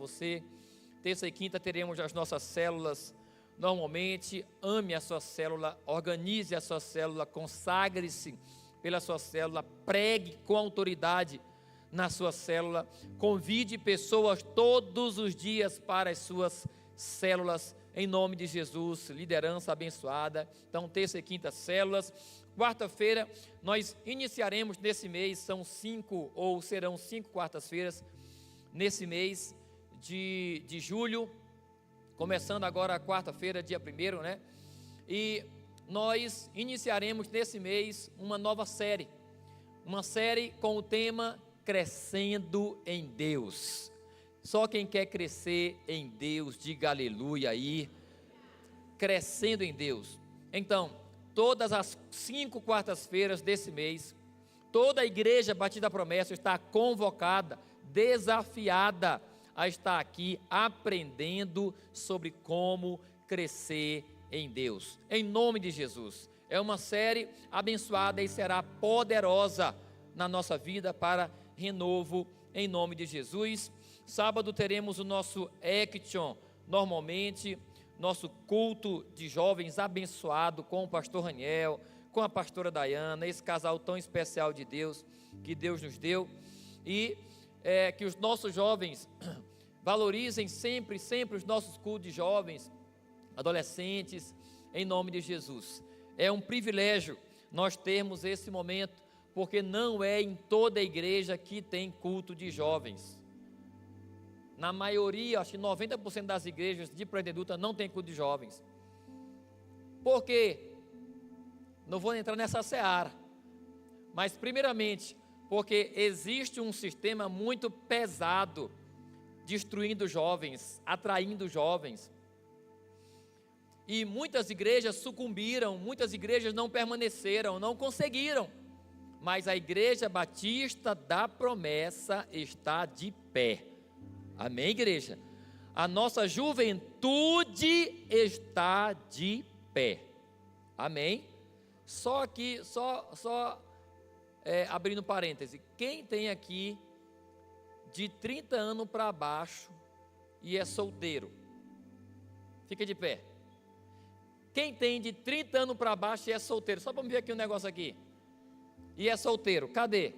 você. Terça e quinta teremos as nossas células normalmente. Ame a sua célula, organize a sua célula, consagre-se pela sua célula, pregue com autoridade na sua célula, convide pessoas todos os dias para as suas células, em nome de Jesus, liderança abençoada. Então, terça e quinta células. Quarta-feira, nós iniciaremos nesse mês, serão 5 quartas-feiras, nesse mês de julho, começando agora a quarta-feira, dia 1º, né? E nós iniciaremos nesse mês uma nova série com o tema Crescendo em Deus. Só quem quer crescer em Deus, diga aleluia aí. Crescendo em Deus. Então, todas as 5 quartas-feiras desse mês, toda a igreja Batista da Promessa está convocada, desafiada a estar aqui aprendendo sobre como crescer em Deus, em nome de Jesus. É uma série abençoada e será poderosa na nossa vida para renovo, em nome de Jesus. Sábado teremos o nosso Action, normalmente, nosso culto de jovens abençoado com o pastor Raniel, com a pastora Dayana, esse casal tão especial de Deus, que Deus nos deu, e que os nossos jovens valorizem sempre os nossos cultos de jovens, adolescentes, em nome de Jesus. É um privilégio nós termos esse momento, porque não é em toda a igreja que tem culto de jovens. Na maioria, acho que 90% das igrejas de Presidente Dutra não tem culto de jovens. Por quê? Não vou entrar nessa seara, mas primeiramente, porque existe um sistema muito pesado, destruindo jovens, atraindo jovens, e muitas igrejas sucumbiram, muitas igrejas não permaneceram, não conseguiram, mas a Igreja Batista da Promessa está de pé, amém, igreja? A nossa juventude está de pé, amém? Só que, abrindo parêntese, quem tem aqui de 30 anos para baixo e é solteiro, fica de pé. Quem tem de 30 anos para baixo e é solteiro, só para me ver aqui um negócio aqui, e é solteiro, cadê?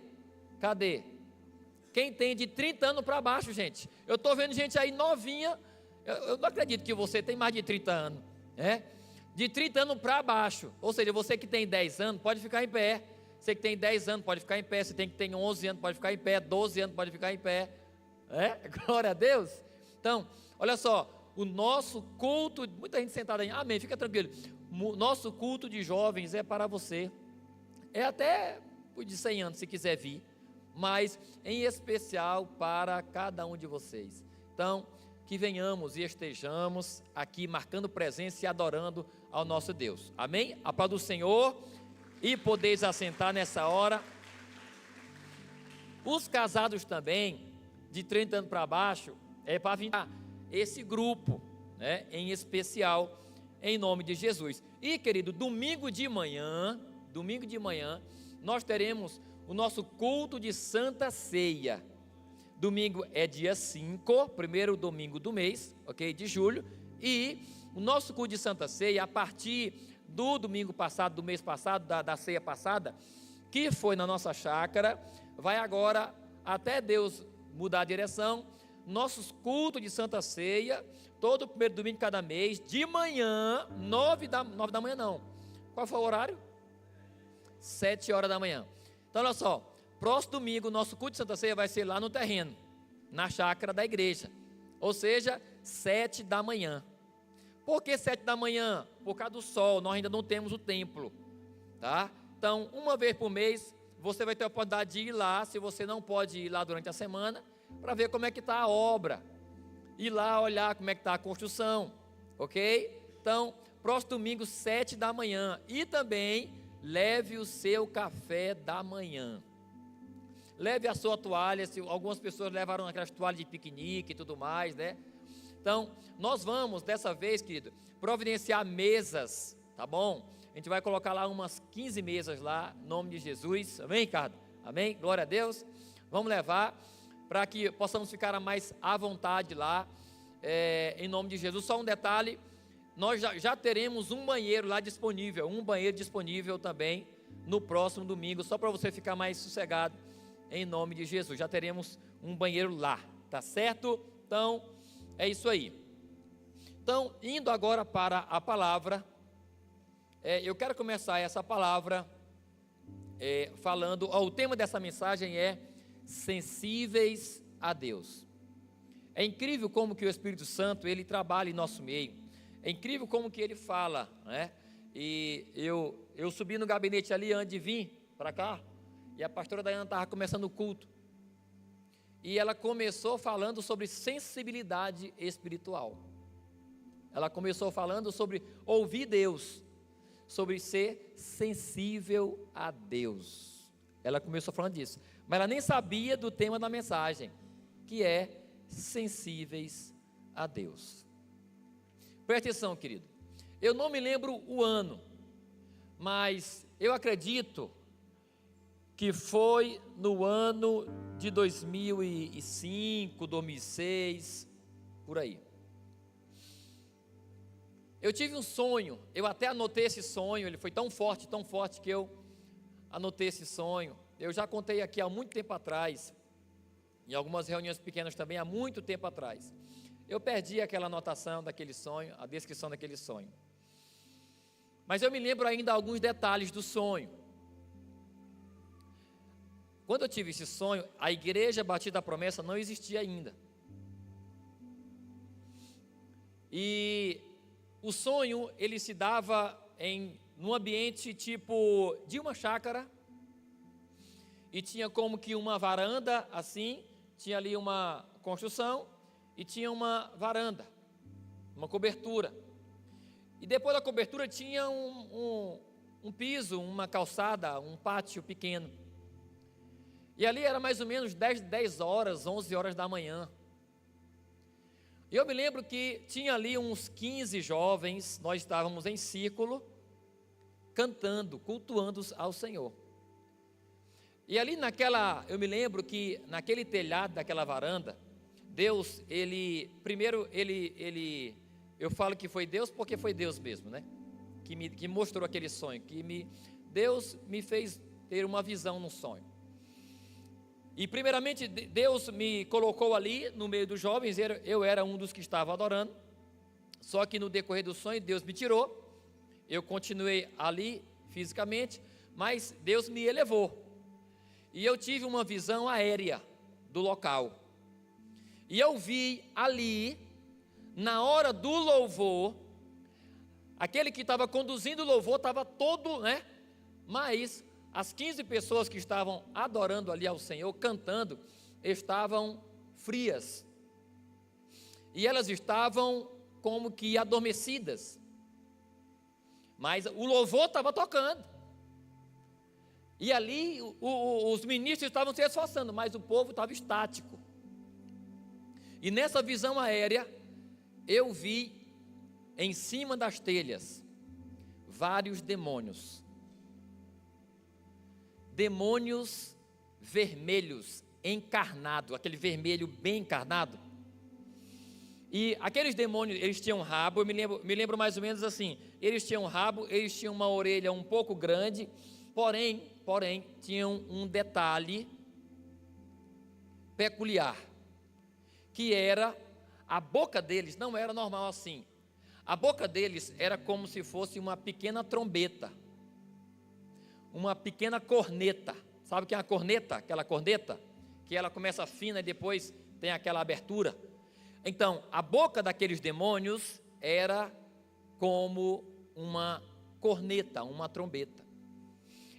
Quem tem de 30 anos para baixo, gente? Eu estou vendo gente aí novinha, eu não acredito que você tem mais de 30 anos, né? De 30 anos para baixo, ou seja, você que tem 10 anos pode ficar em pé, você que tem 10 anos pode ficar em pé, você que tem 11 anos pode ficar em pé, 12 anos pode ficar em pé, glória a Deus. Então, olha só, o nosso culto, muita gente sentada aí, amém, fica tranquilo, nosso culto de jovens é para você, é até de 100 anos se quiser vir, mas em especial para cada um de vocês. Então, que venhamos e estejamos aqui marcando presença e adorando ao nosso Deus, amém? A paz do Senhor, e podeis assentar nessa hora. Os casados também, de 30 anos para baixo, é para vir esse grupo, né, em especial, em nome de Jesus. E querido, domingo de manhã, nós teremos o nosso culto de Santa Ceia. Domingo é dia 5, primeiro domingo do mês, ok, de julho, e o nosso culto de Santa Ceia, a partir do domingo passado, do mês passado, da ceia passada, que foi na nossa chácara, vai agora, até Deus mudar a direção, nossos cultos de Santa Ceia, todo primeiro domingo de cada mês, de manhã, 9 da manhã não, qual foi o horário? 7 horas da manhã. Então olha só, próximo domingo, nosso culto de Santa Ceia vai ser lá no terreno, na chácara da igreja, ou seja, 7 da manhã. Por que 7 da manhã? Por causa do sol, nós ainda não temos o templo, tá? Então, uma vez por mês, você vai ter a oportunidade de ir lá, se você não pode ir lá durante a semana, para ver como é que está a obra, ir lá olhar como é que está a construção, ok? Então, próximo domingo, 7 da manhã, e também leve o seu café da manhã, leve a sua toalha, se algumas pessoas levaram aquelas toalhas de piquenique e tudo mais, né? Então, nós vamos, dessa vez, querido, providenciar mesas, tá bom? A gente vai colocar lá umas 15 mesas lá, em nome de Jesus, amém, Ricardo? Amém? Glória a Deus. Vamos levar, para que possamos ficar mais à vontade lá, em nome de Jesus. Só um detalhe, nós já teremos um banheiro lá disponível, também no próximo domingo, só para você ficar mais sossegado, em nome de Jesus. Já teremos um banheiro lá, tá certo? Então, é isso aí. Então, indo agora para a palavra, eu quero começar essa palavra falando, o tema dessa mensagem é sensíveis a Deus. É incrível como que o Espírito Santo, ele trabalha em nosso meio, é incrível como que ele fala, né? E eu subi no gabinete ali antes de vir para cá, e a pastora Dayana estava começando o culto, e ela começou falando sobre sensibilidade espiritual. Ela começou falando sobre ouvir Deus, sobre ser sensível a Deus. Ela começou falando disso, mas ela nem sabia do tema da mensagem, que é sensíveis a Deus. Preste atenção, querido. Eu não me lembro o ano, mas eu acredito que foi no ano de 2005, 2006, por aí. Eu tive um sonho, eu até anotei esse sonho, ele foi tão forte que eu anotei esse sonho. Eu já contei aqui há muito tempo atrás, em algumas reuniões pequenas também, há muito tempo atrás. Eu perdi aquela anotação daquele sonho, a descrição daquele sonho. Mas eu me lembro ainda alguns detalhes do sonho. Quando eu tive esse sonho, a Igreja Batista da Promessa não existia ainda. E o sonho, ele se dava num ambiente tipo de uma chácara, e tinha como que uma varanda assim, tinha ali uma construção, e tinha uma varanda, uma cobertura, e depois da cobertura tinha um piso, uma calçada, um pátio pequeno, e ali era mais ou menos 10 horas, 11 horas da manhã. E eu me lembro que tinha ali uns 15 jovens, nós estávamos em círculo, cantando, cultuando ao Senhor. E ali eu me lembro que naquele telhado daquela varanda, Deus, eu falo que foi Deus porque foi Deus mesmo, né? Que mostrou aquele sonho, Deus me fez ter uma visão no sonho. E primeiramente Deus me colocou ali no meio dos jovens, eu era um dos que estava adorando, só que no decorrer do sonho Deus me tirou, eu continuei ali fisicamente, mas Deus me elevou, e eu tive uma visão aérea do local, e eu vi ali, na hora do louvor, aquele que estava conduzindo o louvor estava todo, né, mas as 15 pessoas que estavam adorando ali ao Senhor, cantando, estavam frias, e elas estavam como que adormecidas, mas o louvor estava tocando, e ali os ministros estavam se esforçando, mas o povo estava estático. E nessa visão aérea, eu vi em cima das telhas vários demônios vermelhos, encarnados, aquele vermelho bem encarnado. E aqueles demônios, eles tinham rabo, eu me lembro mais ou menos assim, eles tinham rabo, eles tinham uma orelha um pouco grande, porém, tinham um detalhe peculiar, que era, a boca deles não era normal assim, a boca deles era como se fosse uma pequena trombeta, uma pequena corneta. Sabe o que é uma corneta? Aquela corneta que ela começa fina e depois tem aquela abertura. Então, a boca daqueles demônios era como uma corneta, uma trombeta.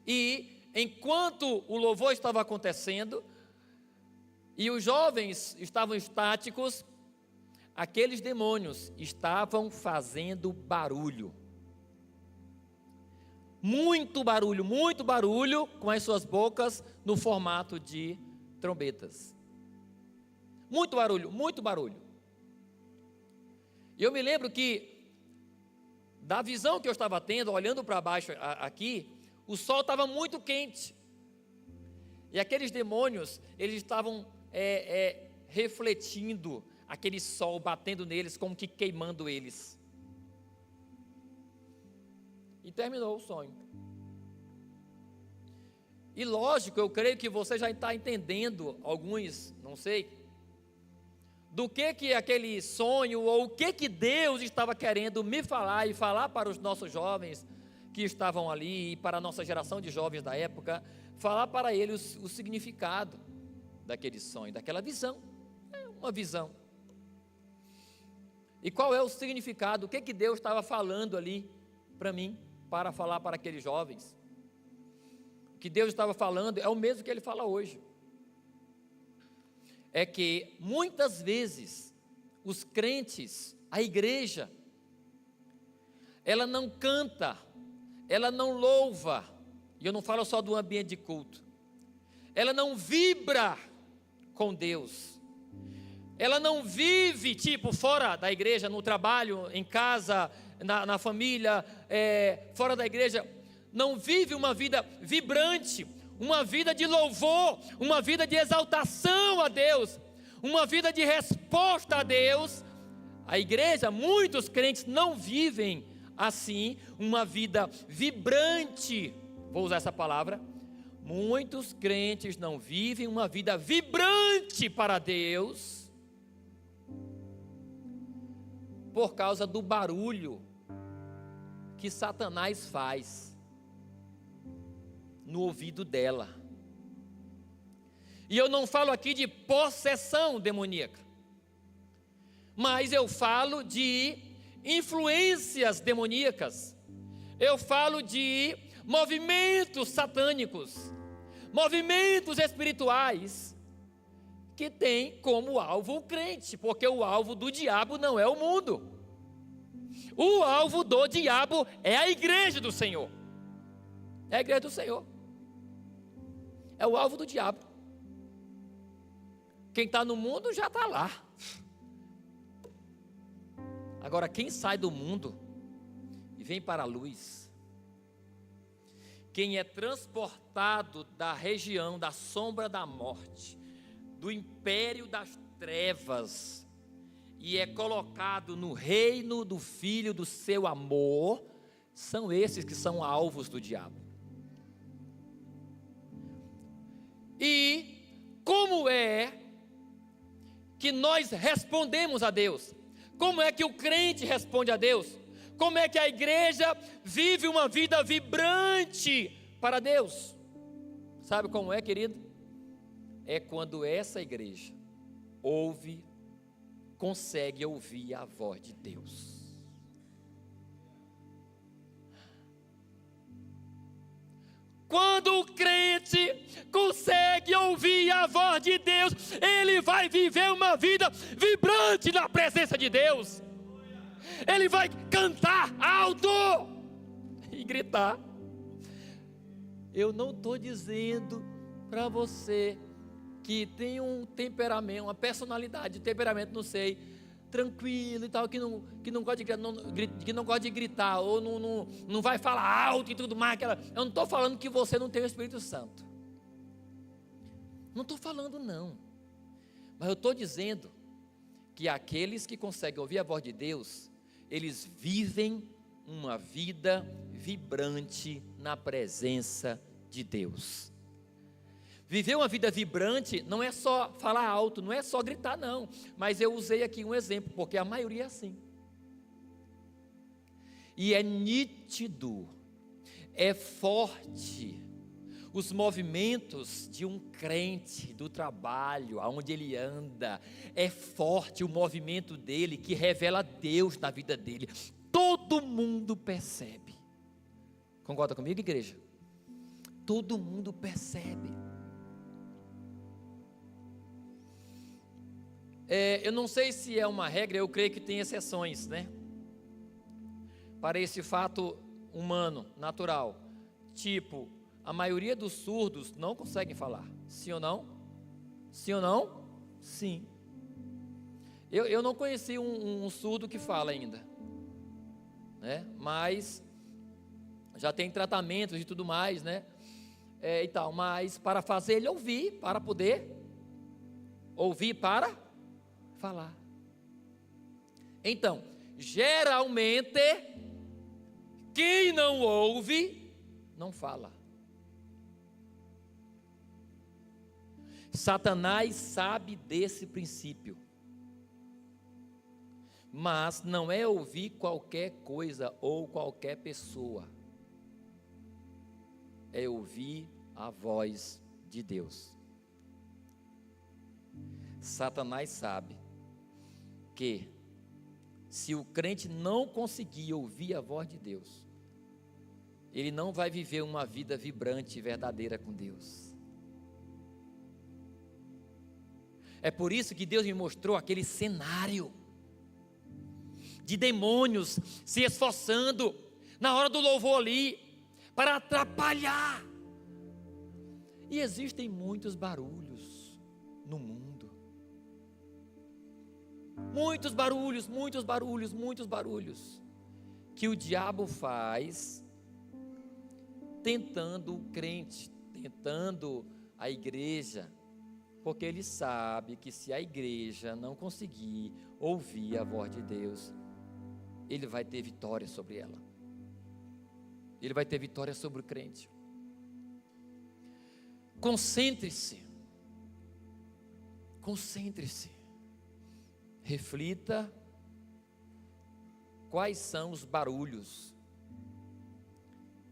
E enquanto o louvor estava acontecendo e os jovens estavam estáticos, aqueles demônios estavam fazendo barulho. Muito barulho com as suas bocas no formato de trombetas. Muito barulho. E eu me lembro que, da visão que eu estava tendo, olhando para baixo aqui, o sol estava muito quente. E aqueles demônios, eles estavam refletindo aquele sol, batendo neles, como que queimando eles. E terminou o sonho. E lógico, eu creio que você já está entendendo, alguns, não sei, do que aquele sonho, ou o que Deus estava querendo me falar e falar para os nossos jovens que estavam ali, e para a nossa geração de jovens da época, falar para eles o significado daquele sonho, daquela visão. É uma visão. E qual é o significado? O que Deus estava falando ali para mim, para falar para aqueles jovens? O que Deus estava falando é o mesmo que Ele fala hoje. É que muitas vezes os crentes, a igreja, ela não canta, ela não louva, e eu não falo só do ambiente de culto, ela não vibra com Deus, ela não vive tipo fora da igreja, no trabalho, em casa, na família, fora da igreja, não vive uma vida vibrante, uma vida de louvor, uma vida de exaltação a Deus, uma vida de resposta a Deus. A igreja, muitos crentes não vivem assim, uma vida vibrante, vou usar essa palavra, muitos crentes não vivem uma vida vibrante para Deus, por causa do barulho que Satanás faz no ouvido dela. E eu não falo aqui de possessão demoníaca, mas eu falo de influências demoníacas, eu falo de movimentos satânicos, movimentos espirituais, que tem como alvo o crente, porque o alvo do diabo não é o mundo, o alvo do diabo é a igreja do Senhor, é a igreja do Senhor, é o alvo do diabo. Quem está no mundo já está lá. Agora, quem sai do mundo e vem para a luz, quem é transportado da região da sombra da morte, do império das trevas, e é colocado no reino do Filho do seu amor, são esses que são alvos do diabo. E como é que nós respondemos a Deus? Como é que o crente responde a Deus? Como é que a igreja vive uma vida vibrante para Deus? Sabe como é, querido? É quando essa igreja consegue ouvir a voz de Deus. Quando o crente consegue ouvir a voz de Deus, ele vai viver uma vida vibrante na presença de Deus. Ele vai cantar alto e gritar. Eu não estou dizendo para você que tem um temperamento, uma personalidade, temperamento, não sei, tranquilo e tal, que não gosta de gritar, ou não vai falar alto e tudo mais. Eu não estou falando que você não tem o Espírito Santo. Não estou falando não. Mas eu estou dizendo que aqueles que conseguem ouvir a voz de Deus, eles vivem uma vida vibrante na presença de Deus. Viver uma vida vibrante não é só falar alto, não é só gritar não, mas eu usei aqui um exemplo, porque a maioria é assim. E é nítido, é forte, os movimentos de um crente, do trabalho, aonde ele anda, é forte o movimento dele, que revela Deus na vida dele, todo mundo percebe. Concorda comigo, igreja? Todo mundo percebe. Eu não sei se é uma regra, eu creio que tem exceções, né? Para esse fato humano, natural. Tipo, a maioria dos surdos não conseguem falar. Sim ou não? Sim ou não? Sim. Eu não conheci um surdo que fala ainda, né? Mas já tem tratamentos e tudo mais, né? E tal, mas para fazer ele ouvir, para poder ouvir para falar. Então, geralmente, quem não ouve, não fala. Satanás sabe desse princípio. Mas não é ouvir qualquer coisa ou qualquer pessoa. É ouvir a voz de Deus. Satanás sabe que se o crente não conseguir ouvir a voz de Deus, ele não vai viver uma vida vibrante e verdadeira com Deus. É por isso que Deus me mostrou aquele cenário de demônios se esforçando na hora do louvor ali para atrapalhar. E existem muitos barulhos no mundo. Muitos barulhos, muitos barulhos, muitos barulhos que o diabo faz tentando o crente, tentando a igreja, porque ele sabe que se a igreja não conseguir ouvir a voz de Deus, ele vai ter vitória sobre ela. Ele vai ter vitória sobre o crente. Concentre-se. Concentre-se. Reflita quais são os barulhos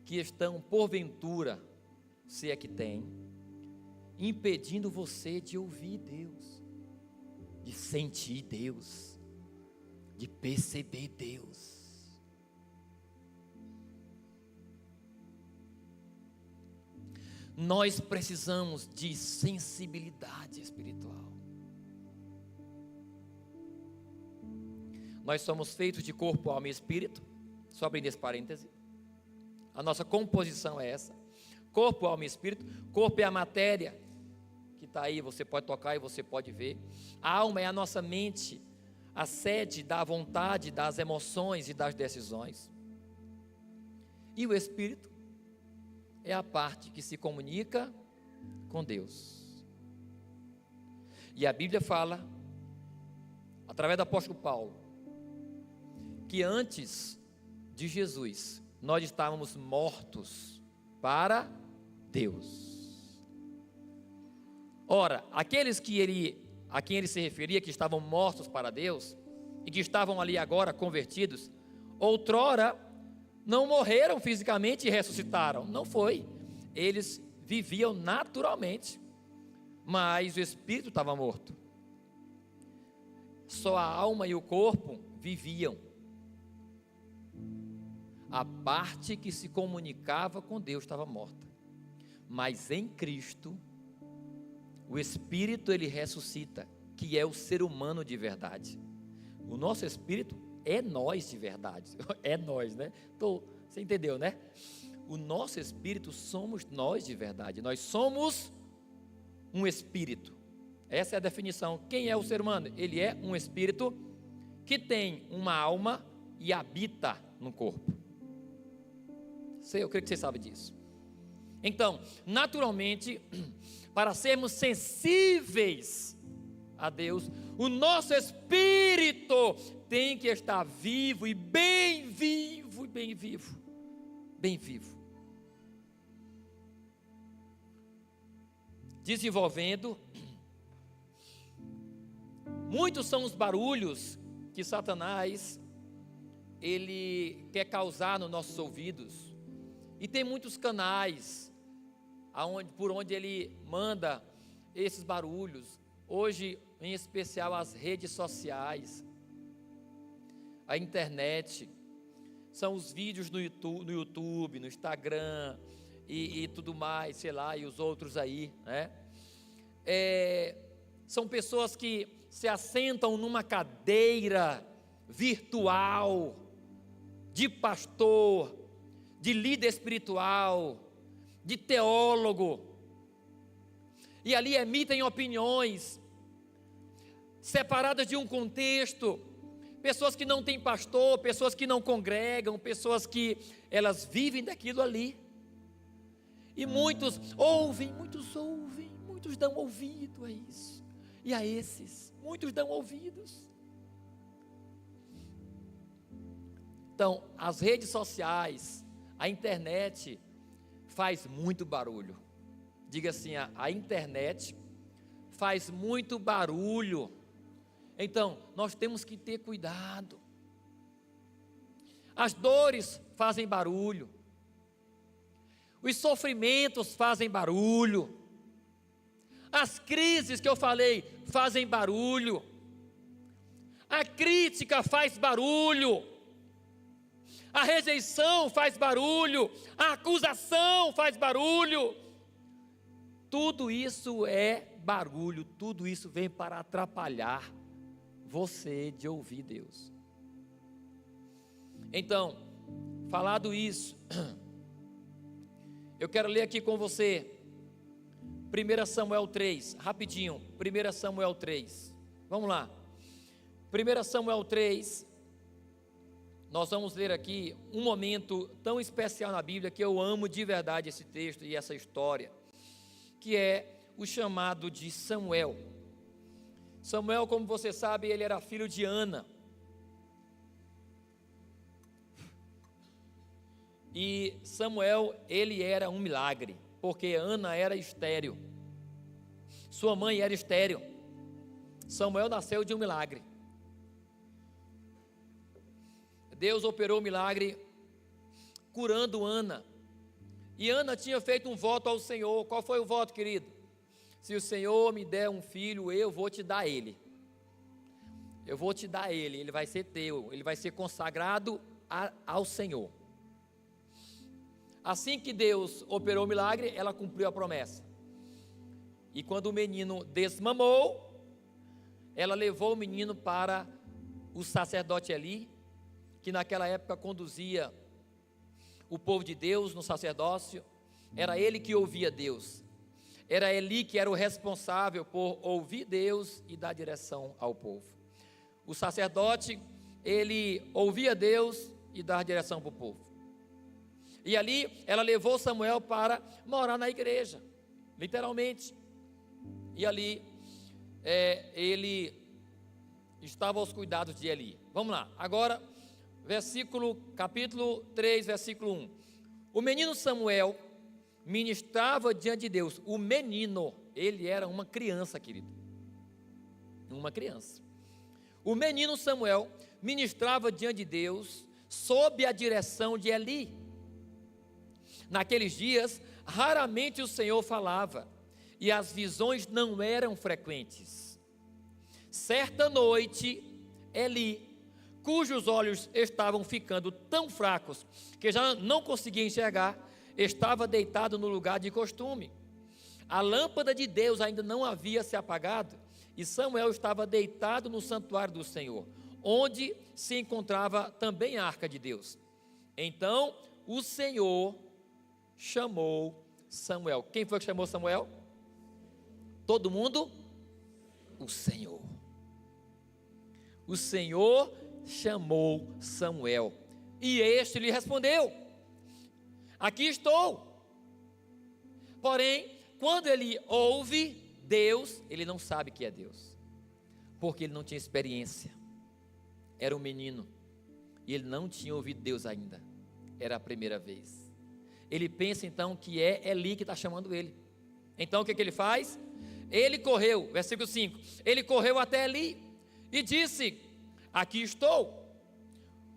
que estão, porventura, se é que tem, impedindo você de ouvir Deus, de sentir Deus, de perceber Deus. Nós precisamos de sensibilidade espiritual. Nós somos feitos de corpo, alma e espírito. Só abrindo esse parêntese. A nossa composição é essa: corpo, alma e espírito. Corpo é a matéria que está aí, você pode tocar e você pode ver. A alma é a nossa mente, a sede da vontade, das emoções e das decisões. E o espírito é a parte que se comunica com Deus. E a Bíblia fala, através do apóstolo Paulo, que antes de Jesus, nós estávamos mortos para Deus. Ora, aqueles a quem ele se referia, que estavam mortos para Deus, e que estavam ali agora convertidos, outrora não morreram fisicamente e ressuscitaram. Não foi. Eles viviam naturalmente, mas o espírito estava morto. Só a alma e o corpo viviam. A parte que se comunicava com Deus estava morta. Mas em Cristo, o espírito ele ressuscita, que é o ser humano de verdade. O nosso espírito é nós de verdade. É nós, né? Você entendeu, né? O nosso espírito somos nós de verdade. Nós somos um espírito. Essa é a definição. Quem é o ser humano? Ele é um espírito que tem uma alma e habita no corpo. Eu creio que você sabe disso. Então, naturalmente, para sermos sensíveis a Deus, o nosso espírito tem que estar vivo e bem vivo, bem vivo, bem vivo. Desenvolvendo, muitos são os barulhos que Satanás, ele quer causar nos nossos ouvidos. E tem muitos canais por onde ele manda esses barulhos. Hoje, em especial, as redes sociais, a internet, são os vídeos no YouTube, no Instagram e tudo mais, sei lá, e os outros aí, né? São pessoas que se assentam numa cadeira virtual de pastor, de líder espiritual, de teólogo, e ali emitem opiniões separadas de um contexto, pessoas que não têm pastor, pessoas que não congregam, pessoas que elas vivem daquilo ali, e muitos ouvem, muitos dão ouvido a isso, E a esses, muitos dão ouvidos. Então, as redes sociais, a internet faz muito barulho. Diga assim, a internet faz muito barulho. Então, nós temos que ter cuidado. As dores fazem barulho. Os sofrimentos fazem barulho. As crises que eu falei fazem barulho. A crítica faz barulho. A rejeição faz barulho. A acusação faz barulho. Tudo isso é barulho. Tudo isso vem para atrapalhar você de ouvir Deus. Então, falado isso, eu quero ler aqui com você 1 Samuel 3, rapidinho, 1 Samuel 3, vamos lá, 1 Samuel 3, nós vamos ler aqui um momento tão especial na Bíblia, que eu amo de verdade esse texto e essa história, que é o chamado de Samuel. Samuel, como você sabe, ele era filho de Ana, e Samuel, ele era um milagre, porque Ana era estéril, sua mãe era estéril. Samuel nasceu de um milagre. Deus operou o milagre curando Ana, e Ana tinha feito um voto ao Senhor. Qual foi o voto, querido? Se o Senhor me der um filho, eu vou te dar ele. Eu vou te dar ele, ele vai ser teu, ele vai ser consagrado ao Senhor. Assim que Deus operou o milagre, ela cumpriu a promessa. E quando o menino desmamou, ela levou o menino para o sacerdote Eli, que naquela época conduzia o povo de Deus no sacerdócio. Era ele que ouvia Deus. Era Eli que era o responsável por ouvir Deus e dar direção ao povo. O sacerdote, ele ouvia Deus e dar direção para o povo. E ali ela levou Samuel para morar na igreja, literalmente. E ali ele estava aos cuidados de Eli. Vamos lá, agora, capítulo 3, versículo 1. O menino Samuel ministrava diante de Deus. O menino, ele era uma criança, querido. Uma criança. O menino Samuel ministrava diante de Deus sob a direção de Eli. Naqueles dias, raramente o Senhor falava, e as visões não eram frequentes. Certa noite, Eli, cujos olhos estavam ficando tão fracos que já não conseguia enxergar, estava deitado no lugar de costume. A lâmpada de Deus ainda não havia se apagado, e Samuel estava deitado no santuário do Senhor, onde se encontrava também a arca de Deus. Então o Senhor chamou Samuel. Quem foi que chamou Samuel? Todo mundo? O Senhor. O Senhor chamou Samuel, e este lhe respondeu: aqui estou. Porém, quando ele ouve Deus, ele não sabe que é Deus, porque ele não tinha experiência. Era um menino, e ele não tinha ouvido Deus ainda. Era a primeira vez. Ele pensa então que é Eli que está chamando ele. Então o que ele faz? Ele correu, versículo 5, ele correu até Eli e disse: aqui estou.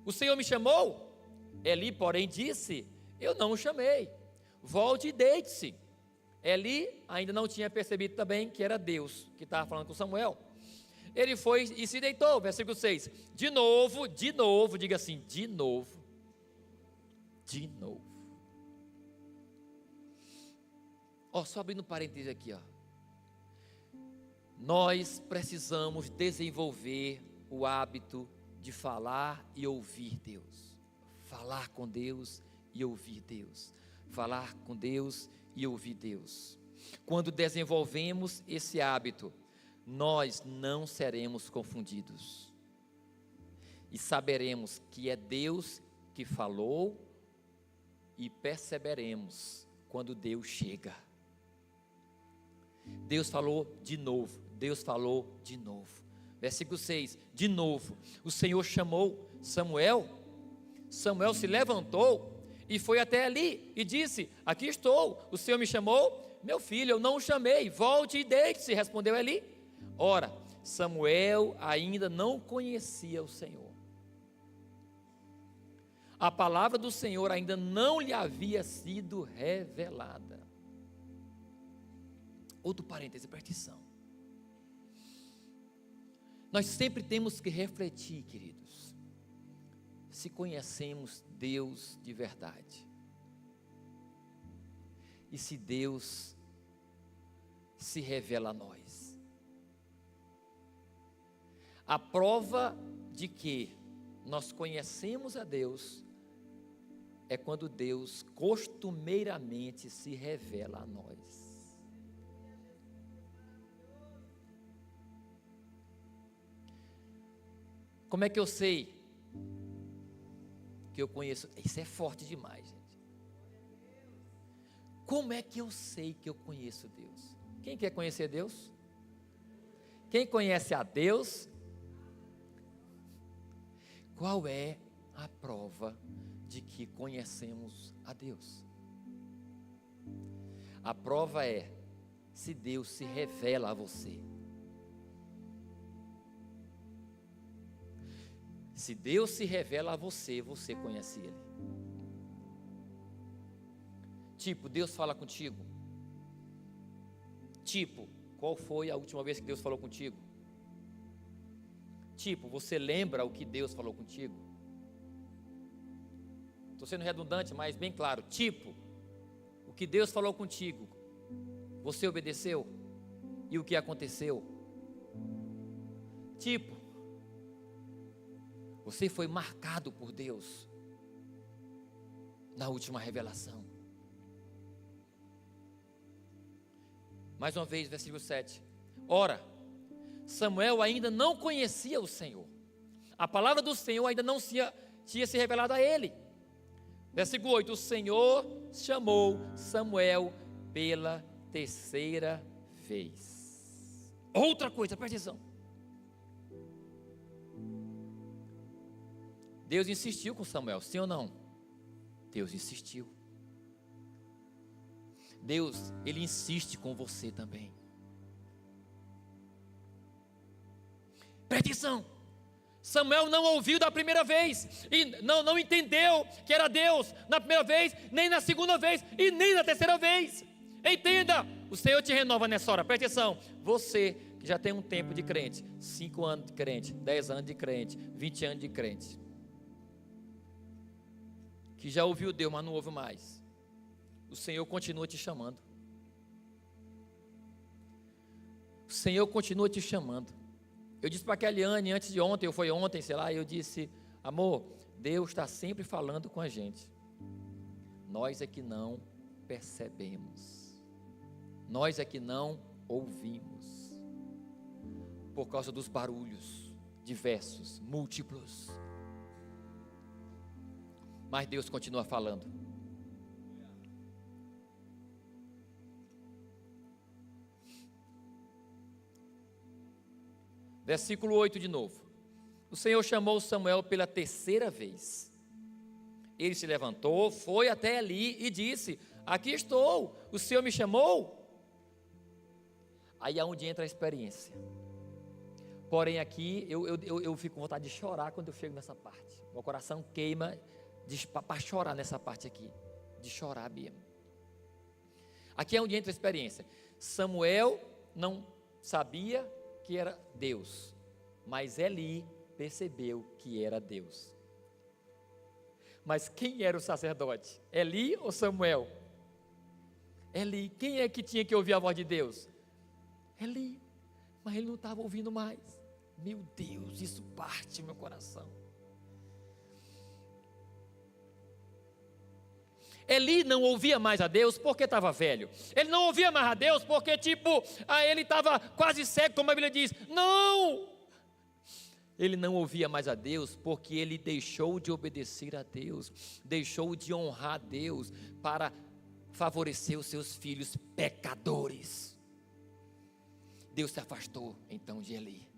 O Senhor me chamou? Eli, porém, disse: eu não o chamei, volte e deite-se. Eli ainda não tinha percebido também que era Deus que estava falando com Samuel. Ele foi e se deitou, versículo 6. De novo, diga assim, de novo. Só abrindo parênteses aqui, nós precisamos desenvolver o hábito de falar e ouvir Deus. Falar com Deus e ouvir Deus. Falar com Deus e ouvir Deus. Quando desenvolvemos esse hábito, nós não seremos confundidos. E saberemos que é Deus que falou, e perceberemos quando Deus chega. Deus falou de novo, Deus falou de novo. Versículo 6, de novo, o Senhor chamou Samuel. Samuel se levantou e foi até ali e disse: aqui estou, o Senhor me chamou? Meu filho, eu não o chamei, volte e deite-se, respondeu Eli. Ora, Samuel ainda não conhecia o Senhor. A palavra do Senhor ainda não lhe havia sido revelada. Outro parêntese, presta atenção. Nós sempre temos que refletir, queridos, se conhecemos Deus de verdade. E se Deus se revela a nós. A prova de que nós conhecemos a Deus é quando Deus costumeiramente se revela a nós. Como é que eu sei que eu conheço? Isso é forte demais, gente. Como é que eu sei que eu conheço Deus? Quem quer conhecer Deus? Quem conhece a Deus? Qual é a prova de que conhecemos a Deus? A prova é se Deus se revela a você. Se Deus se revela a você, você conhece Ele. Tipo, Deus fala contigo. Tipo, qual foi a última vez que Deus falou contigo? Tipo, você lembra o que Deus falou contigo? Estou sendo redundante, mas bem claro. Tipo, o que Deus falou contigo, você obedeceu? E o que aconteceu? Tipo, você foi marcado por Deus na última revelação. Mais uma vez, versículo 7. Ora, Samuel ainda não conhecia o Senhor. A palavra do Senhor ainda não tinha se revelado a ele. Versículo 8. O Senhor chamou Samuel pela terceira vez. Outra coisa, presta atenção. Deus insistiu com Samuel, sim ou não? Deus insistiu. Deus, Ele insiste com você também. Presta atenção. Samuel não ouviu da primeira vez, e não entendeu que era Deus na primeira vez, nem na segunda vez, e nem na terceira vez. Entenda, o Senhor te renova nessa hora, presta atenção. Você que já tem um tempo de crente, 5 anos de crente, 10 anos de crente, 20 anos de crente, que já ouviu Deus, mas não ouve mais, o Senhor continua te chamando. O Senhor continua te chamando. Eu disse para a Kellyanne antes de ontem, ou foi ontem, sei lá, eu disse: amor, Deus está sempre falando com a gente. Nós é que não percebemos. Nós é que não ouvimos. Por causa dos barulhos diversos, múltiplos. Mas Deus continua falando. Versículo 8 de novo. O Senhor chamou Samuel pela terceira vez. Ele se levantou, foi até ali e disse: aqui estou, o Senhor me chamou? Aí é onde entra a experiência. Porém aqui, eu fico com vontade de chorar quando eu chego nessa parte. Meu coração queima para chorar nessa parte aqui. De chorar mesmo. Aqui é onde entra a experiência. Samuel não sabia que era Deus, mas Eli percebeu que era Deus. Mas quem era o sacerdote? Eli ou Samuel? Eli. Quem é que tinha que ouvir a voz de Deus? Eli. Mas ele não estava ouvindo mais. Meu Deus, isso parte meu coração. Eli não ouvia mais a Deus porque estava velho. Ele não ouvia mais a Deus porque ele estava quase cego, como a Bíblia diz. Não! Ele não ouvia mais a Deus porque ele deixou de obedecer a Deus, deixou de honrar a Deus para favorecer os seus filhos pecadores. Deus se afastou então de Eli.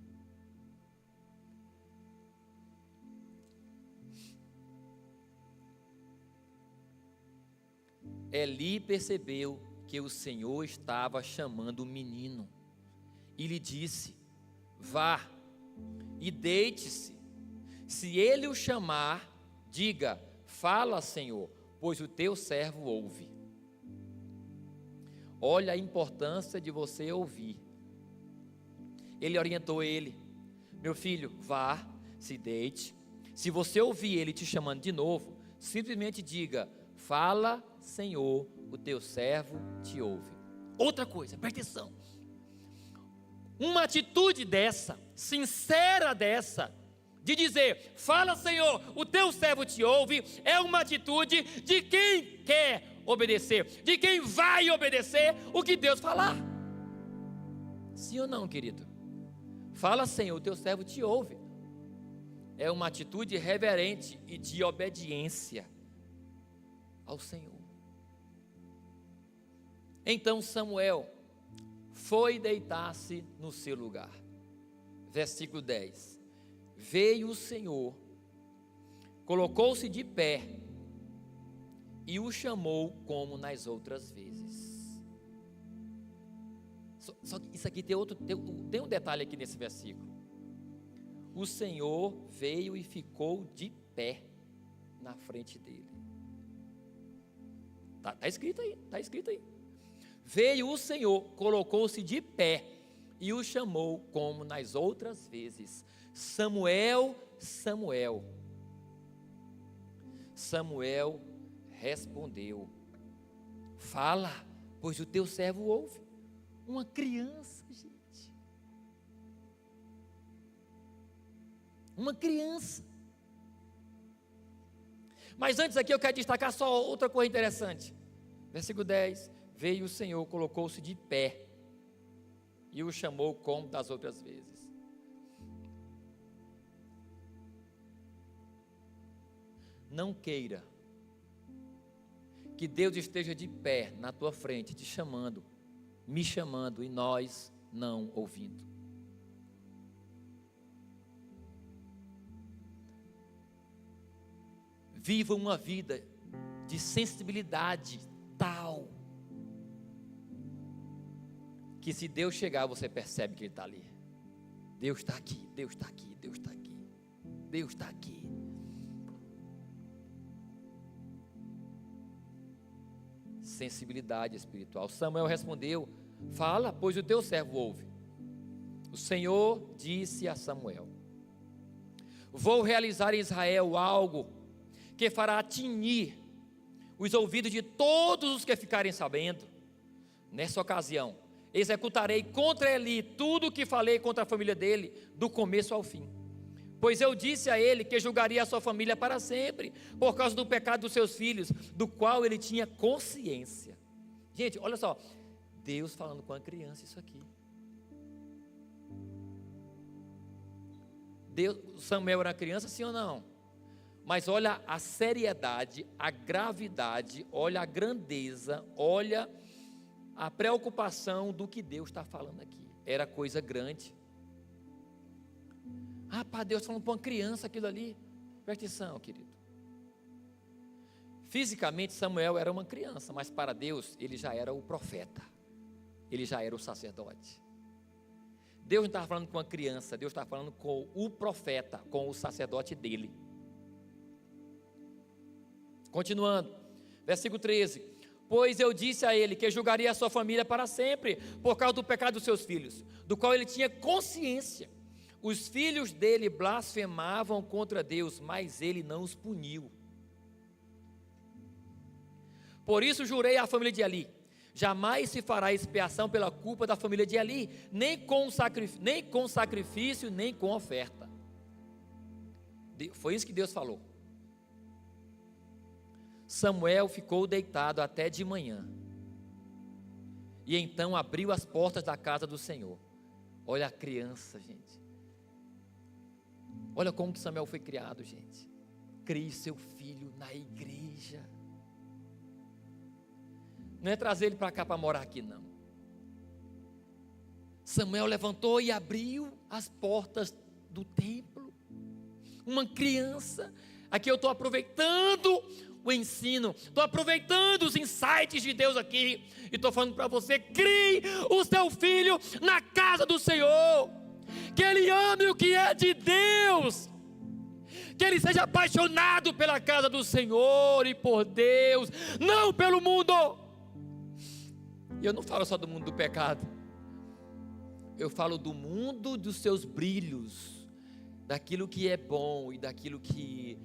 Eli percebeu que o Senhor estava chamando o menino e lhe disse: vá e deite-se. Se ele o chamar, diga: fala, Senhor, pois o teu servo ouve. Olha a importância de você ouvir. Ele orientou ele: meu filho, vá, se deite. Se você ouvir ele te chamando de novo, simplesmente diga: fala, Senhor, o teu servo te ouve. Outra coisa, presta atenção. Uma atitude dessa, sincera dessa, de dizer: fala, Senhor, o teu servo te ouve, é uma atitude de quem quer obedecer, de quem vai obedecer o que Deus falar. Sim ou não, querido? Fala, Senhor, o teu servo te ouve. É uma atitude reverente e de obediência ao Senhor. Então Samuel foi deitar-se no seu lugar. Versículo 10. Veio o Senhor, colocou-se de pé e o chamou como nas outras vezes. Só que isso aqui tem um detalhe aqui nesse versículo. O Senhor veio e ficou de pé na frente dele. Está escrito aí, está escrito aí. Veio o Senhor, colocou-se de pé e o chamou como nas outras vezes: Samuel, Samuel. Samuel respondeu: fala, pois o teu servo ouve. Uma criança, gente. Uma criança. Mas antes aqui eu quero destacar só outra coisa interessante. Versículo 10. Veio o Senhor, colocou-se de pé e o chamou como das outras vezes. Não queira que Deus esteja de pé na tua frente, te chamando, me chamando, e nós não ouvindo. Viva uma vida de sensibilidade tal que se Deus chegar, você percebe que Ele está ali. Deus está aqui, Deus está aqui, Deus está aqui, Deus está aqui. Sensibilidade espiritual. Samuel respondeu: fala, pois o teu servo ouve. O Senhor disse a Samuel: vou realizar em Israel algo que fará tinir os ouvidos de todos os que ficarem sabendo. Nessa ocasião, executarei contra Eli tudo o que falei contra a família dele, do começo ao fim. Pois eu disse a ele que julgaria a sua família para sempre, por causa do pecado dos seus filhos, do qual ele tinha consciência. Gente, olha só, Deus falando com a criança isso aqui. Samuel era criança, sim ou não? Mas olha a seriedade, a gravidade, olha a grandeza, olha a preocupação do que Deus está falando aqui. Era coisa grande. Rapaz, Deus falando para uma criança aquilo ali. Presta atenção, querido. Fisicamente Samuel era uma criança, mas para Deus ele já era o profeta. Ele já era o sacerdote. Deus não estava falando com uma criança, Deus estava falando com o profeta, com o sacerdote dele. Continuando, versículo 13. Pois eu disse a ele que julgaria a sua família para sempre, por causa do pecado dos seus filhos, do qual ele tinha consciência. Os filhos dele blasfemavam contra Deus, mas ele não os puniu. Por isso jurei à família de Eli: jamais se fará expiação pela culpa da família de Eli, nem com sacrifício, nem com oferta. Foi isso que Deus falou. Samuel ficou deitado até de manhã, e então abriu as portas da casa do Senhor. Olha a criança, gente. Olha como que Samuel foi criado, gente. Crie seu filho na igreja. Não é trazer ele para cá para morar aqui, não. Samuel levantou e abriu as portas do templo. Uma criança. Aqui eu estou aproveitando o ensino, estou aproveitando os insights de Deus aqui, e estou falando para você: crie o seu filho na casa do Senhor, que ele ame o que é de Deus, que ele seja apaixonado pela casa do Senhor e por Deus, não pelo mundo. E eu não falo só do mundo do pecado, eu falo do mundo dos seus brilhos, daquilo que é bom e daquilo que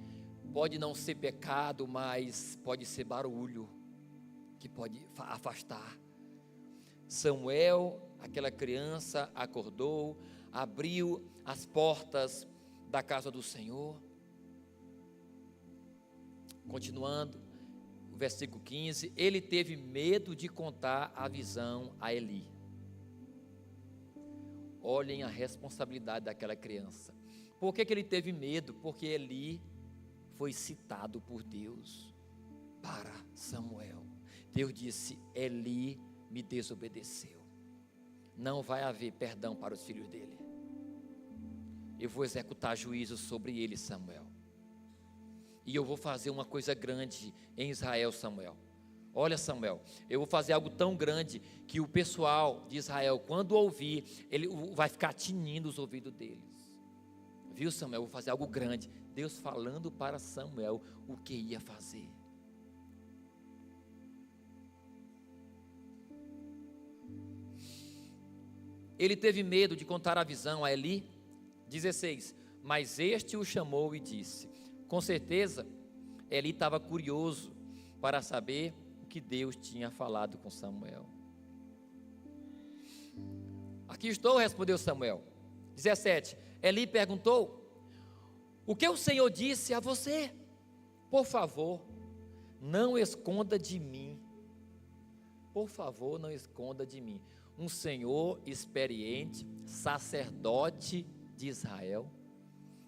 pode não ser pecado, mas pode ser barulho, que pode afastar. Samuel, aquela criança, acordou, abriu as portas da casa do Senhor. Continuando, o versículo 15: ele teve medo de contar a visão a Eli. Olhem a responsabilidade daquela criança. Por que ele teve medo? Porque Eli foi citado por Deus para Samuel. Deus disse: Eli me desobedeceu, não vai haver perdão para os filhos dele, eu vou executar juízo sobre ele, Samuel, e eu vou fazer uma coisa grande em Israel, Samuel. Olha, Samuel, eu vou fazer algo tão grande que o pessoal de Israel, quando ouvir, ele vai ficar tinindo os ouvidos deles. Viu, Samuel, eu vou fazer algo grande. Deus falando para Samuel o que ia fazer. Ele teve medo de contar a visão a Eli. 16, mas este o chamou e disse. Com certeza, Eli estava curioso para saber o que Deus tinha falado com Samuel. Aqui estou, respondeu Samuel. 17, Eli perguntou: o que o Senhor disse a você? Por favor, não esconda de mim. Por favor, não esconda de mim. Um senhor experiente, sacerdote de Israel.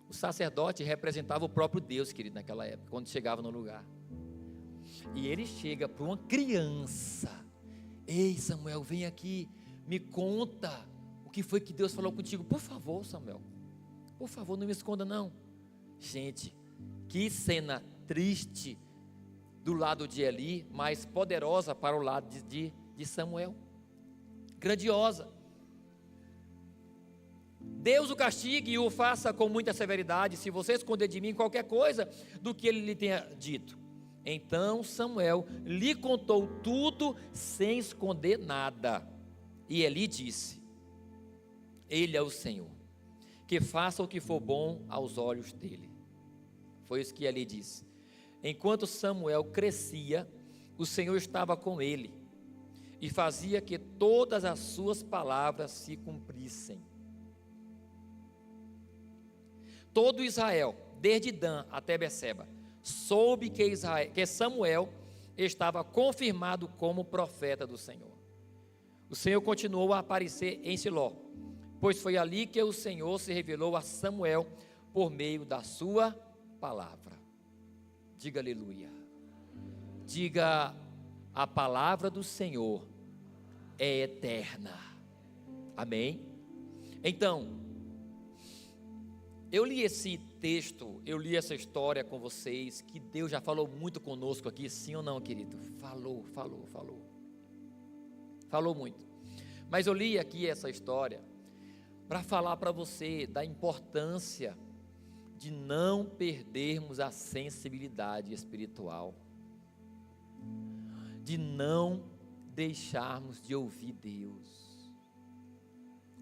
O sacerdote representava o próprio Deus, querido, naquela época, quando chegava no lugar. E ele chega para uma criança: ei, Samuel, vem aqui, me conta o que foi que Deus falou contigo. Por favor, Samuel, por favor, não me esconda não. Gente, que cena triste do lado de Eli, mas poderosa para o lado de Samuel. Grandiosa. Deus o castigue e o faça com muita severidade, se você esconder de mim qualquer coisa do que ele lhe tenha dito. Então Samuel lhe contou tudo sem esconder nada. E Eli disse: ele é o Senhor, que faça o que for bom aos olhos dele. Foi isso que Eli disse. Enquanto Samuel crescia, o Senhor estava com ele e fazia que todas as suas palavras se cumprissem. Todo Israel, desde Dan até Berseba, soube que Samuel estava confirmado como profeta do Senhor. O Senhor continuou a aparecer em Siló, pois foi ali que o Senhor se revelou a Samuel por meio da sua palavra. Diga aleluia. Diga: a palavra do Senhor é eterna. Amém? Então, eu li esse texto, eu li essa história com vocês, que Deus já falou muito conosco aqui, sim ou não, querido? Falou muito. Mas eu li aqui essa história para falar para você da importância de não perdermos a sensibilidade espiritual, de não deixarmos de ouvir Deus.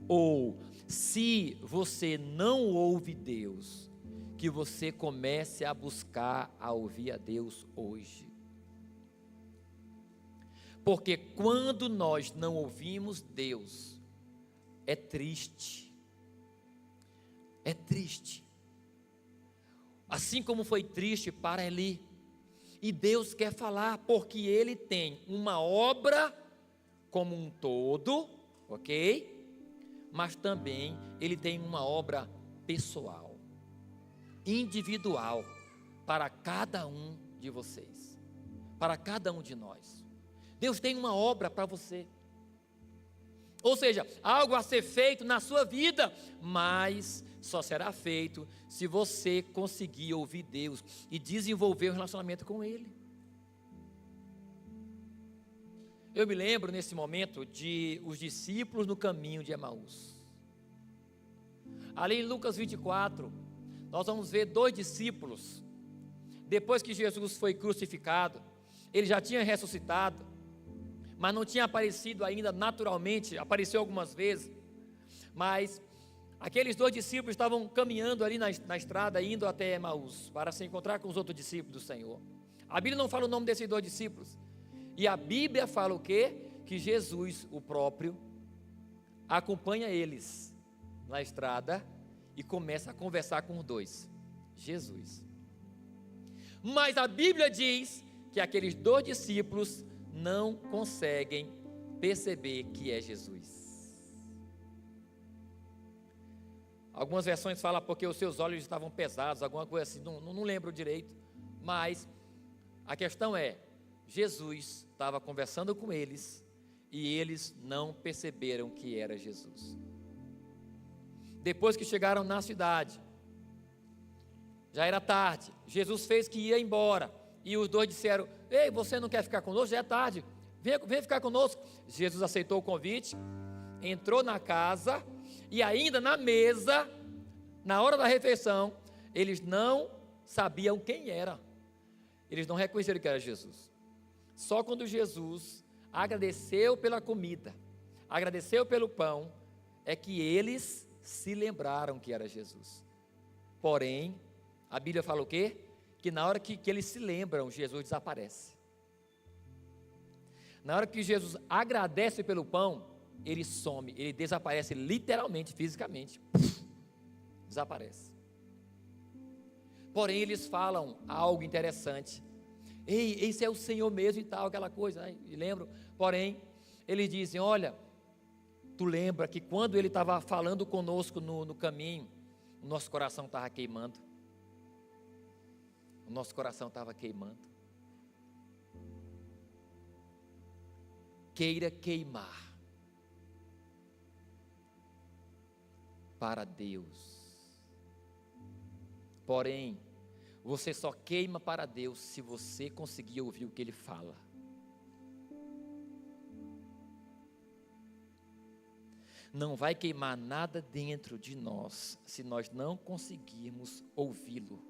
Ou, se você não ouve Deus, que você comece a buscar a ouvir a Deus hoje. Porque quando nós não ouvimos Deus, é triste. É triste. Assim como foi triste para Eli. E Deus quer falar, porque Ele tem uma obra como um todo, ok? Mas também Ele tem uma obra pessoal, individual, para cada um de vocês, para cada um de nós. Deus tem uma obra para você. Ou seja, algo a ser feito na sua vida, mas só será feito se você conseguir ouvir Deus e desenvolver um relacionamento com Ele. Eu me lembro nesse momento de os discípulos no caminho de Emaús. Ali em Lucas 24, nós vamos ver 2 discípulos. Depois que Jesus foi crucificado, ele já tinha ressuscitado, mas não tinha aparecido ainda naturalmente, apareceu algumas vezes, mas aqueles 2 discípulos estavam caminhando ali na estrada, indo até Emaús, para se encontrar com os outros discípulos do Senhor. A Bíblia não fala o nome desses 2 discípulos, e a Bíblia fala o quê? Que Jesus, o próprio, acompanha eles na estrada e começa a conversar com os 2, Jesus. Mas a Bíblia diz que aqueles 2 discípulos não conseguem perceber que é Jesus. Algumas versões falam porque os seus olhos estavam pesados, alguma coisa assim, não lembro direito, mas a questão é, Jesus estava conversando com eles e eles não perceberam que era Jesus. Depois que chegaram na cidade, já era tarde, Jesus fez que ia embora, e os 2 disseram: ei, você não quer ficar conosco? Já é tarde, vem ficar conosco. Jesus aceitou o convite, entrou na casa, e ainda na mesa, na hora da refeição, eles não sabiam quem era, eles não reconheceram que era Jesus. Só quando Jesus agradeceu pela comida, agradeceu pelo pão, é que eles se lembraram que era Jesus. Porém, a Bíblia fala o quê? Que na hora que eles se lembram, Jesus desaparece. Na hora que Jesus agradece pelo pão, ele some, ele desaparece literalmente, fisicamente. Desaparece. Porém, eles falam algo interessante. Ei, esse é o Senhor mesmo e tal, aquela coisa, né? E lembram? Porém, eles dizem: olha, tu lembra que quando ele estava falando conosco no caminho, o nosso coração estava queimando. O nosso coração estava queimando. Queira queimar para Deus. Porém, você só queima para Deus se você conseguir ouvir o que Ele fala. Não vai queimar nada dentro de nós se nós não conseguirmos ouvi-lo.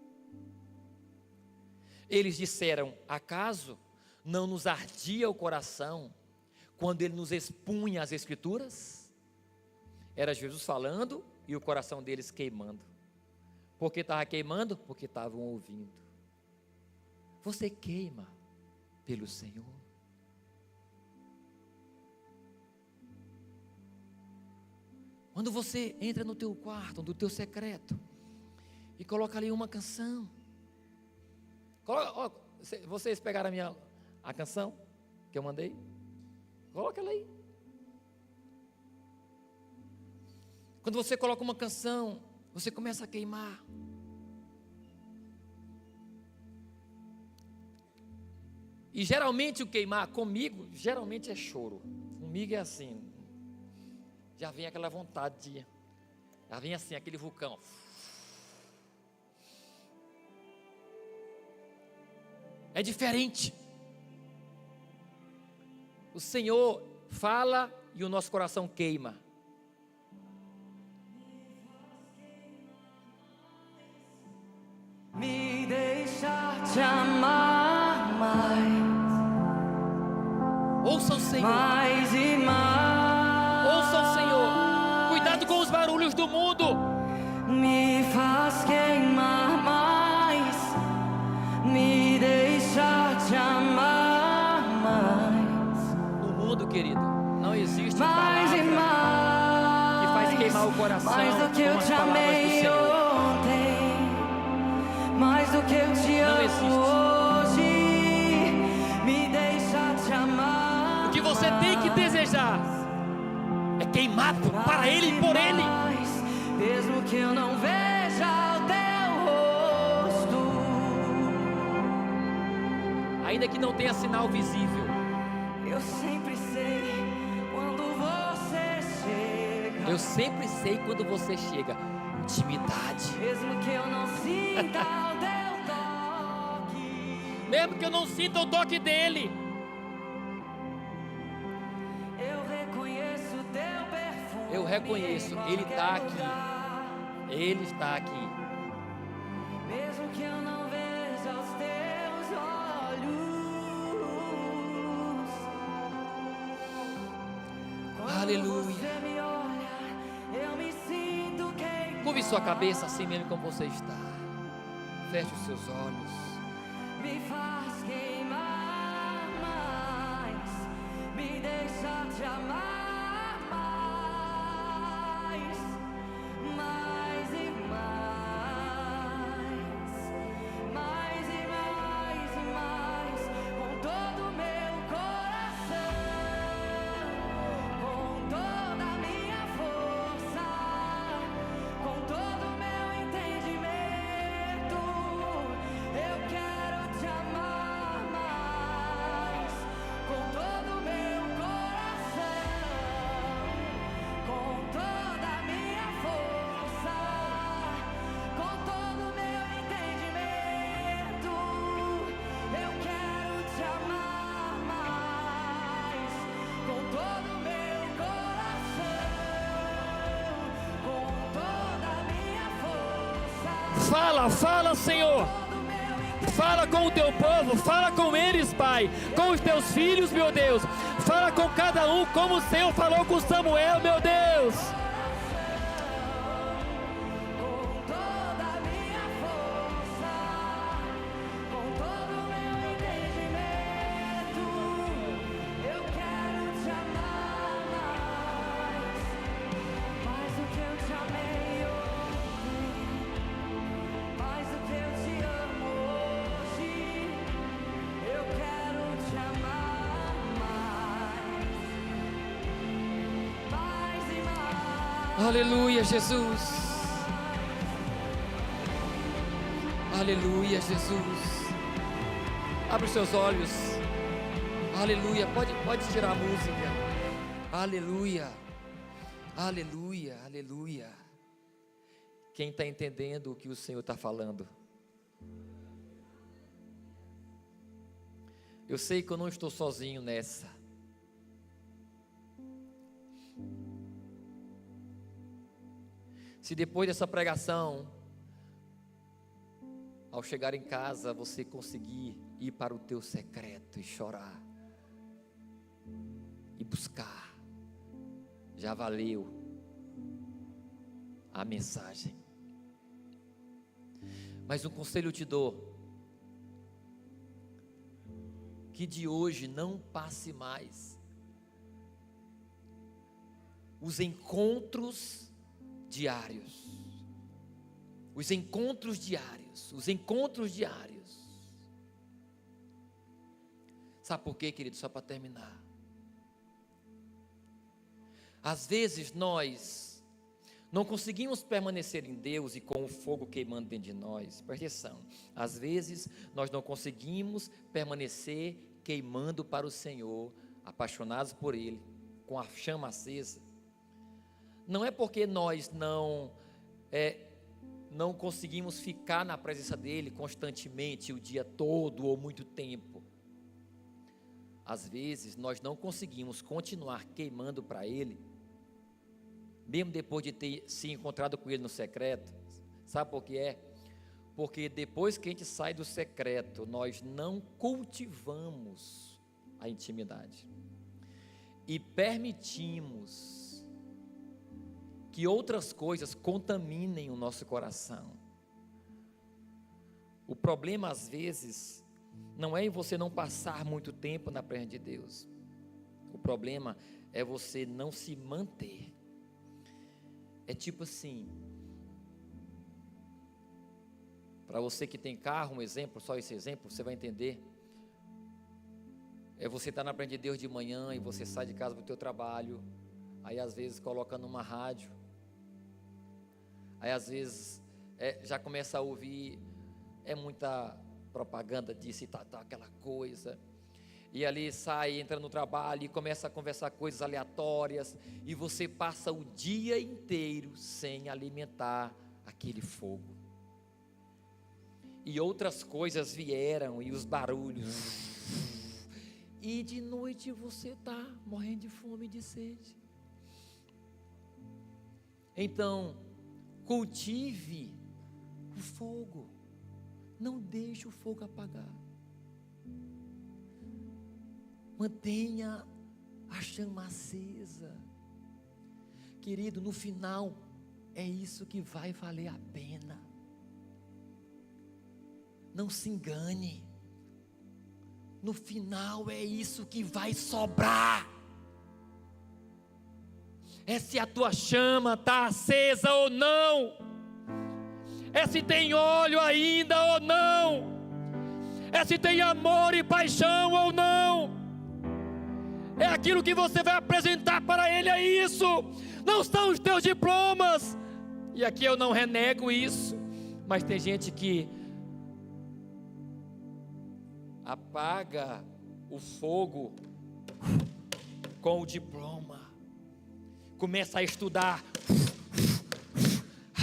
Eles disseram: acaso não nos ardia o coração quando Ele nos expunha as Escrituras? Era Jesus falando e o coração deles queimando. Por que estava queimando? Porque estavam ouvindo. Você queima pelo Senhor? Quando você entra no teu quarto, no teu secreto, e coloca ali uma canção. Vocês pegaram a canção que eu mandei? Coloca ela aí. Quando você coloca uma canção, você começa a queimar. E geralmente o queimar comigo, geralmente é choro. Comigo é assim. Já vem aquela vontade já vem assim, aquele vulcão. É diferente. O Senhor fala e o nosso coração queima. Me deixa te amar mais. Ouça o Senhor. Mais e mais. Ouça o Senhor. Cuidado com os barulhos do mundo. Me faz queimar mais. Me deixa te amar mais. No mundo, querido, não existe Mais e palavra mais. que faz queimar o coração Mais do que eu como as te palavras do amei Senhor. ontem. Mais do que eu te Não amo existe. hoje. Me deixa te amar. O que você tem que desejar é queimar para Ele e por Ele. Mesmo que eu não veja o teu rosto, Ainda que não tenha sinal visível, eu sempre sei quando você Eu sempre sei quando você chega. Intimidade. Mesmo que eu não sinta o teu toque, Mesmo que eu não sinta o toque dele, eu reconheço teu perfume. eu reconheço, em ele está qualquer aqui. lugar. Ele está aqui. Mesmo que eu não veja os teus olhos, quando Aleluia. você me olha, eu me sinto queimado. Curve sua cabeça assim mesmo como você está. Feche os seus olhos. Me faz queimar mais, me deixa te amar mais, mais e mais, mais e mais e mais, com todo o meu coração, com toda a minha força, com todo o meu entendimento. Eu quero te amar mais, com todo o meu coração, com toda a minha força, com todo o meu entendimento. Eu quero te amar mais, com todo o meu coração, com toda a minha força. Fala, Senhor. Fala com o teu povo, fala com eles, Pai, com os teus filhos, meu Deus. Fala com cada um, como o Senhor falou com Samuel, meu Deus. Com toda a minha força, com todo o meu entendimento, eu quero te amar mais do que eu te amei ontem, mais do que eu te amo hoje. Eu quero te amar mais e mais. Aleluia, Jesus. Aleluia, Jesus. Abre os seus olhos. Aleluia. Pode tirar a música. Aleluia. Aleluia, aleluia. Quem está entendendo o que o Senhor está falando? Eu sei que eu não estou sozinho nessa. Se depois dessa pregação, ao chegar em casa, você conseguir ir para o teu secreto e chorar, e buscar, já valeu a mensagem. Mas um conselho eu te dou, que de hoje não passe mais os encontros diários. Os encontros diários. Os encontros diários. Sabe por quê, querido? Só para terminar. Às vezes nós não conseguimos permanecer em Deus e com o fogo queimando dentro de nós. Presta atenção. Às vezes nós não conseguimos permanecer queimando para o Senhor, apaixonados por Ele, com a chama acesa. Não é porque nós não conseguimos ficar na presença dEle constantemente, o dia todo ou muito tempo. Às vezes nós não conseguimos continuar queimando para Ele, mesmo depois de ter se encontrado com Ele no secreto. Sabe por que é? Porque depois que a gente sai do secreto, nós não cultivamos a intimidade e permitimos que outras coisas contaminem o nosso coração. O problema às vezes não é em você não passar muito tempo na presença de Deus. O problema é você não se manter. É tipo assim, para você que tem carro, um exemplo, só esse exemplo, você vai entender. É você estar na presença de Deus de manhã e você sai de casa para o teu trabalho, aí às vezes coloca numa rádio, aí às vezes já começa a ouvir, muita propaganda disso e tal, aquela coisa. e ali sai, entra no trabalho e começa a conversar coisas aleatórias, e você passa o dia inteiro sem alimentar aquele fogo. E outras coisas vieram, e os barulhos, e de noite você está morrendo de fome e de sede. Então, cultive o fogo, não deixe o fogo apagar, mantenha a chama acesa, querido. No final é isso que vai valer a pena. Não se engane, no final é isso que vai sobrar. É se a tua chama está acesa ou não, é se tem óleo ainda ou não, é se tem amor e paixão ou não, é aquilo que você vai apresentar para Ele, é isso, não são os teus diplomas. E aqui eu não renego isso, mas tem gente que apaga o fogo com o diploma, começa a estudar,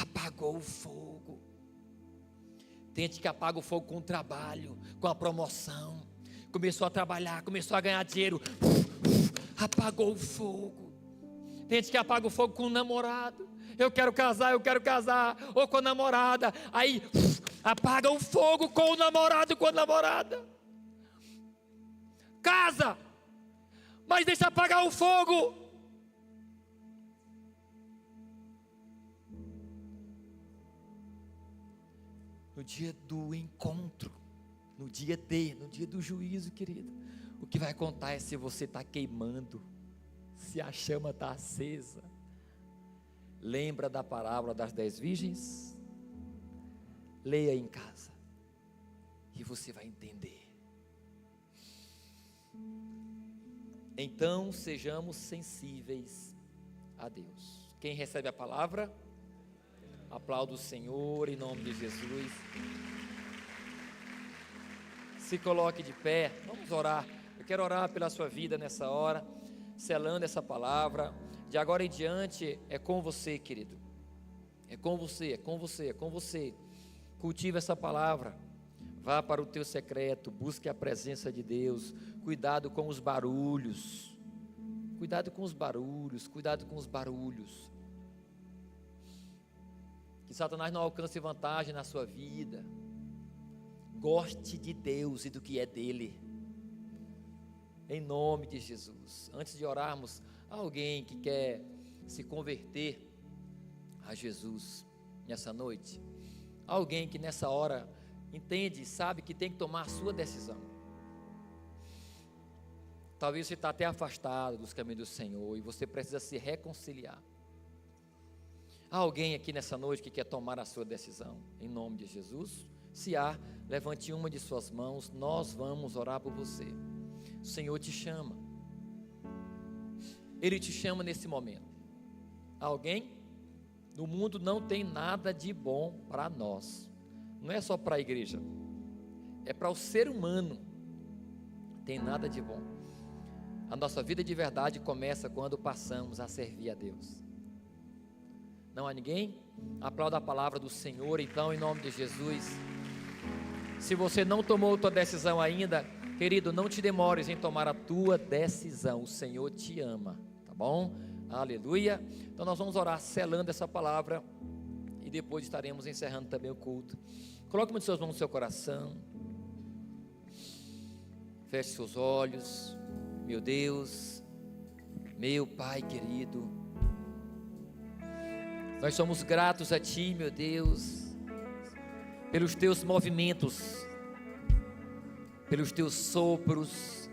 apagou o fogo. Tem gente que apaga o fogo com o trabalho, com a promoção, começou a trabalhar, começou a ganhar dinheiro, apagou o fogo. Tem gente que apaga o fogo com o namorado, eu quero casar, ou com a namorada, aí apaga o fogo com o namorado, com a namorada. Casa, mas deixa apagar o fogo. No dia do encontro, no dia do juízo, querido, o que vai contar é se você está queimando, se a chama está acesa. Lembra da parábola das 10 virgens? Leia em casa e você vai entender. Então sejamos sensíveis a Deus. Quem recebe a palavra, aplauda o Senhor em nome de Jesus. Se coloque de pé, vamos orar. Eu quero orar pela sua vida nessa hora, selando essa palavra. De agora em diante é com você, querido. É com você, é com você, é com você. Cultive essa palavra. Vá para o teu secreto, busque a presença de Deus. Cuidado com os barulhos. Cuidado com os barulhos, cuidado com os barulhos. Que Satanás não alcance vantagem na sua vida. Goste de Deus e do que é dele. Em nome de Jesus. Antes de orarmos, alguém que quer se converter a Jesus nessa noite, alguém que nessa hora entende, sabe que tem que tomar a sua decisão. Talvez você está até afastado dos caminhos do Senhor e você precisa se reconciliar. Há alguém aqui nessa noite que quer tomar a sua decisão, em nome de Jesus? Se há, levante uma de suas mãos, nós vamos orar por você. O Senhor te chama, Ele te chama nesse momento. Alguém? No mundo não tem nada de bom para nós, não é só para a igreja, é para o ser humano, tem nada de bom. A nossa vida de verdade começa quando passamos a servir a Deus. Não há ninguém? Aplauda a palavra do Senhor então, em nome de Jesus. Se você não tomou a tua decisão ainda, querido, não te demores em tomar a tua decisão, o Senhor te ama, tá bom? Aleluia. Então nós vamos orar selando essa palavra e depois estaremos encerrando também o culto. Coloque uma de suas mãos no seu coração, feche seus olhos. Meu Deus, meu Pai querido, nós somos gratos a Ti, meu Deus, pelos Teus movimentos, pelos Teus sopros,